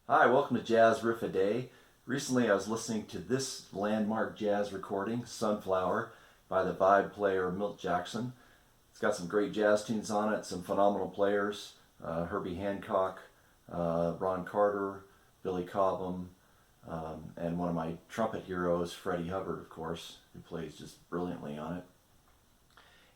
Hi, welcome to Jazz Riff-a-Day. Recently I was listening to this landmark jazz recording, Sunflower, by the vibe player Milt Jackson. It's got some great jazz tunes on it, some phenomenal players, Herbie Hancock, Ron Carter, Billy Cobham, and one of my trumpet heroes, Freddie Hubbard, of course, who plays just brilliantly on it.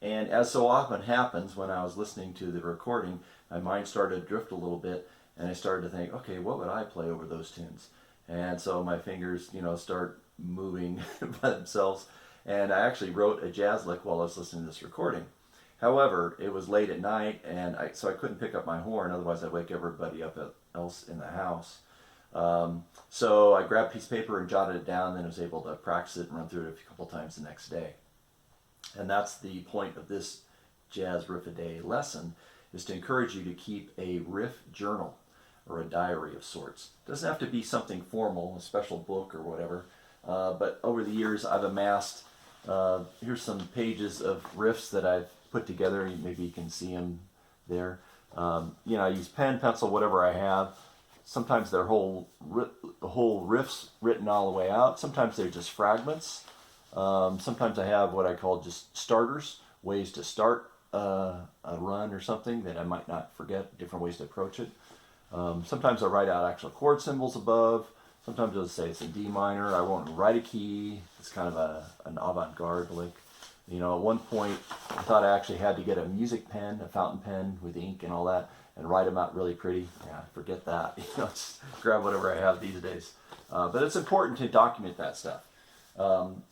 And as so often happens when I was listening to the recording, my mind started to drift a little bit, and I started to think, okay, what would I play over those tunes? And so my fingers, start moving by themselves, and I actually wrote a jazz lick while I was listening to this recording. However, it was late at night, and so I couldn't pick up my horn, otherwise I'd wake everybody up else in the house. So I grabbed a piece of paper and jotted it down, and then was able to practice it and run through it a couple times the next day. And that's the point of this Jazz Riff-a-Day lesson, is to encourage you to keep a riff journal or a diary of sorts. It doesn't have to be something formal, a special book or whatever, but over the years I've amassed, here's some pages of riffs that I've put together. Maybe you can see them there. I use pen, pencil, whatever I have. Sometimes they're whole riffs written all the way out. Sometimes they're just fragments. Sometimes I have what I call just starters, ways to start a run or something that I might not forget, different ways to approach it. Sometimes I write out actual chord symbols above. Sometimes I'll say it's in D minor. I won't write a key. It's kind of an avant-garde lick. At one point I thought I actually had to get a music pen, a fountain pen with ink and all that, and write them out really pretty. Yeah, forget that. Just grab whatever I have these days. But it's important to document that stuff.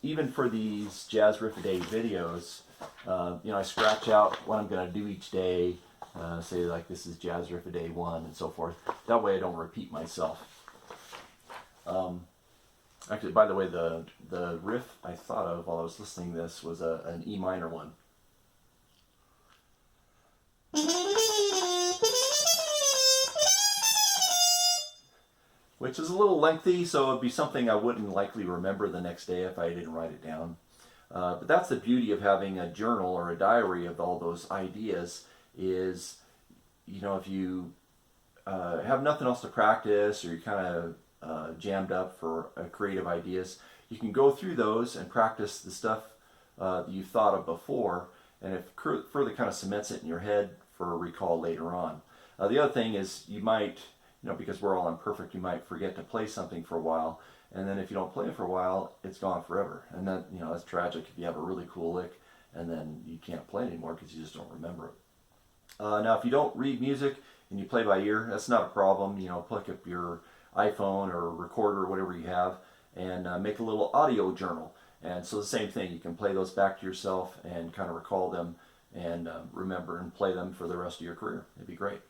Even for these Jazz Riff-a-Day videos, I scratch out what I'm going to do each day, say like this is Jazz Riff-a-Day 1 and so forth. That way I don't repeat myself. Actually, by the way, the riff I thought of while I was listening to this was an E minor one. Which is a little lengthy, so it would be something I wouldn't likely remember the next day if I didn't write it down. But that's the beauty of having a journal or a diary of all those ideas is, if you have nothing else to practice or you're kind of jammed up for creative ideas, you can go through those and practice the stuff that you thought of before, and it further kind of cements it in your head for a recall later on. The other thing is you might, because we're all imperfect, you might forget to play something for a while, and then if you don't play it for a while, it's gone forever. And that, that's tragic if you have a really cool lick and then you can't play it anymore because you just don't remember it. Now, if you don't read music and you play by ear, that's not a problem. Pick up your iPhone or recorder or whatever you have and make a little audio journal. And so the same thing, you can play those back to yourself and kind of recall them and remember and play them for the rest of your career. It'd be great.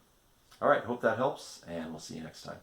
All right, hope that helps, and we'll see you next time.